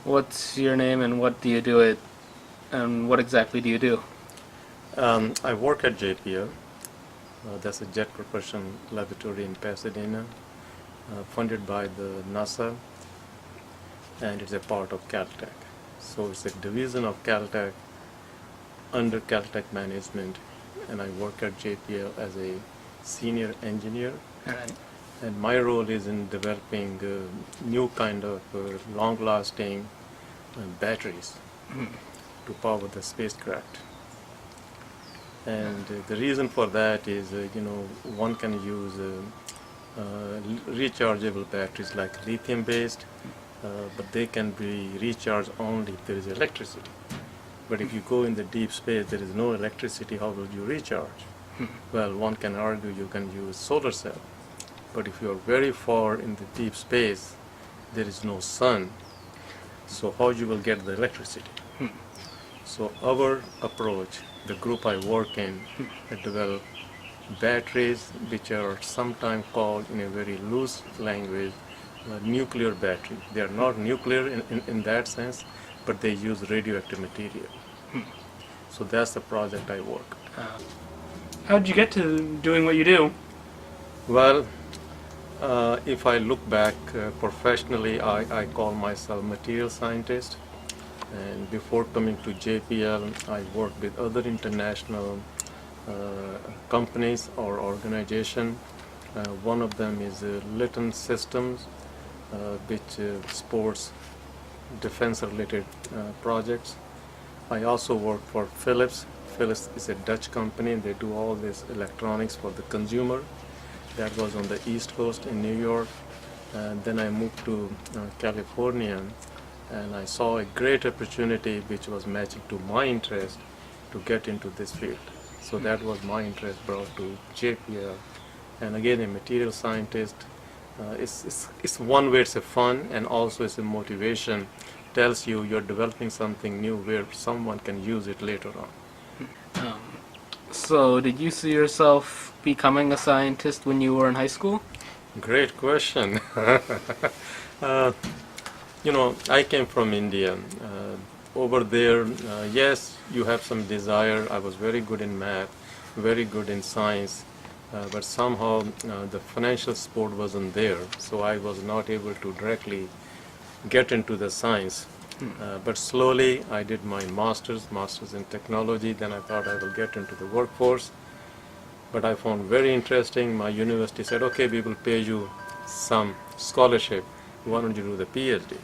What's your name and what do you do it, and what exactly do you do? I work at JPL. That's a jet propulsion laboratory in Pasadena, funded by the NASA, and it's a part of Caltech. So it's a division of Caltech under Caltech management, and I work at JPL as a senior engineer. All right. And my role is in developing new kind of long-lasting batteries to power the spacecraft. And the reason for that is, one can use rechargeable batteries like lithium-based, but they can be recharged only if there is electricity. But if you go in the deep space, there is no electricity, how will you recharge? Well, one can argue you can use solar cell. But if you are very far in the deep space, there is no sun, so how you will get the electricity? So our approach, the group I work in, develop batteries which are sometimes called in a very loose language nuclear battery. They are not nuclear in that sense, but they use radioactive material. So that's the project I work. How did you get to doing what you do? Well, if I look back professionally, I call myself material scientist. And before coming to JPL, I worked with other international companies or organizations. One of them is Lytton Systems, which supports defense-related projects. I also work for Philips. Philips is a Dutch company. They do all this electronics for the consumer. That was on the East Coast in New York. And then I moved to California, and I saw a great opportunity which was matching to my interest to get into this field. So that was my interest brought to JPL. And again, a material scientist, it's one way it's a fun, and also it's a motivation. Tells you you're developing something new where someone can use it later on. So did you see yourself becoming a scientist when you were in high school? Great question. I came from India. Over there, yes, you have some desire. I was very good in math, very good in science, but somehow the financial support wasn't there, so I was not able to directly get into the science. But slowly I did my master's in technology. Then I thought I will get into the workforce. But I found very interesting, my university said, okay, we will pay you some scholarship. Why don't you do the PhD?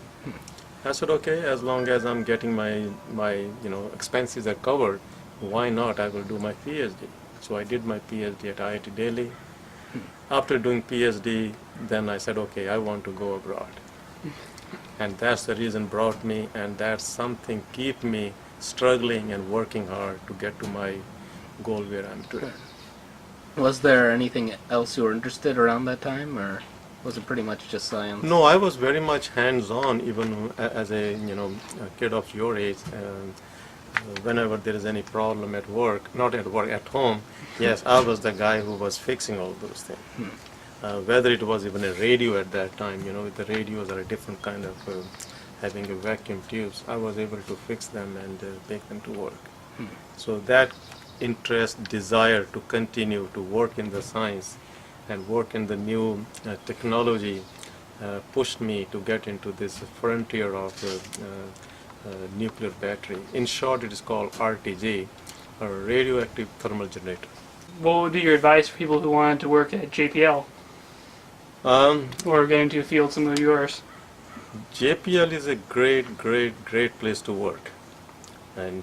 I said, okay, as long as I'm getting my expenses are covered, why not? I will do my PhD. So I did my PhD at IIT Delhi. After doing PhD, then I said, okay, I want to go abroad. And that's the reason brought me, and that's something keep me struggling and working hard to get to my goal where I'm today. Was there anything else you were interested around that time, or was it pretty much just science? No, I was very much hands-on, even as a kid of your age. Whenever there is any problem at work, not at work, at home, yes, I was the guy who was fixing all those things. Whether it was even a radio at that time, the radios are a different kind of having a vacuum tubes. I was able to fix them and make them to work. So that interest, desire to continue to work in the science and work in the new technology pushed me to get into this frontier of nuclear battery. In short, it is called RTG, or radioactive thermal generator. What would be your advice for people who wanted to work at JPL or get into a field similar to yours? JPL is a great place to work, and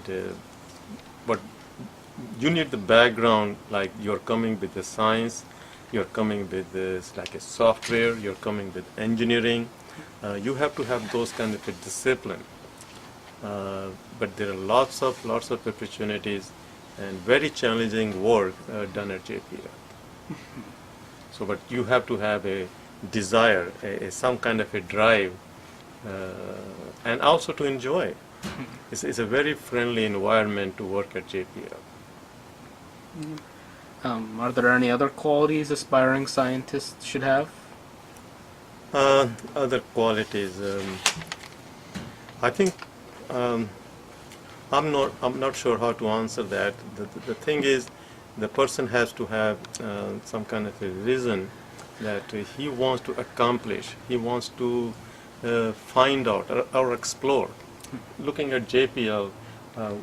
but you need the background, like you're coming with the science, you're coming with this like a software, you're coming with engineering. You have to have those kind of a discipline. But there are lots of opportunities and very challenging work done at JPL. So, but you have to have a desire, some kind of a drive, and also to enjoy. It's a very friendly environment to work at JPL. Are there any other qualities aspiring scientists should have? Other qualities. I think I'm not sure how to answer that. The thing is, the person has to have some kind of a vision that he wants to accomplish. He wants to find out or explore. Looking at JPL,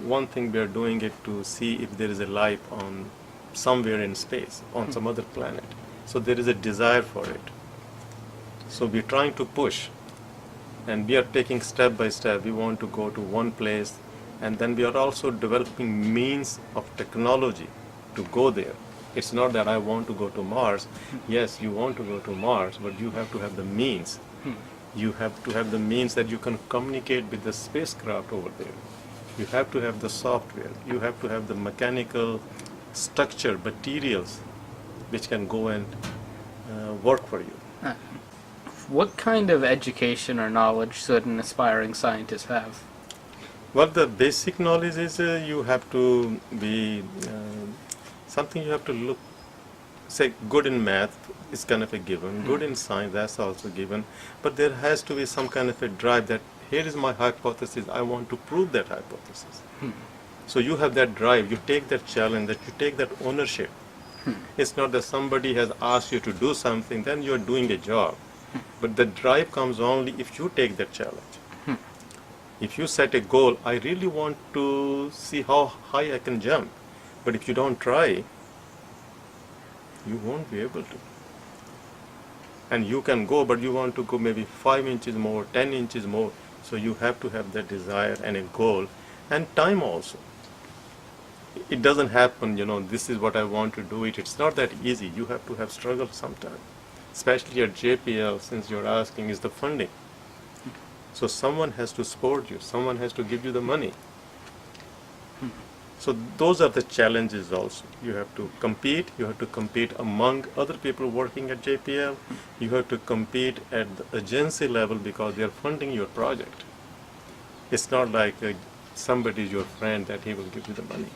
one thing we are doing it to see if there is a life on somewhere in space, on some other planet. So there is a desire for it. So we're trying to push, and we are taking step by step. We want to go to one place, and then we are also developing means of technology to go there. It's not that I want to go to Mars. Yes, you want to go to Mars, but you have to have the means. You have to have the means that you can communicate with the spacecraft over there. You have to have the software. You have to have the mechanical structure, materials, which can go and work for you. What kind of education or knowledge should an aspiring scientist have? Well, the basic knowledge is you have to be something you have to look, say, good in math is kind of a given, good in science, that's also given, but there has to be some kind of a drive that here is my hypothesis, I want to prove that hypothesis. So you have that drive, you take that challenge, that you take that ownership. It's not that somebody has asked you to do something, then you're doing a job. But the drive comes only if you take that challenge. If you set a goal, I really want to see how high I can jump. But if you don't try, you won't be able to. And you can go, but you want to go maybe 5 inches more, 10 inches more. So you have to have that desire and a goal, and time also. It doesn't happen, this is what I want to do it. It's not that easy. You have to have struggle sometime. Especially at JPL, since you're asking, is the funding. So someone has to support you. Someone has to give you the money. So those are the challenges also. You have to compete. You have to compete among other people working at JPL. You have to compete at the agency level because they are funding your project. It's not like somebody is your friend that he will give you the money.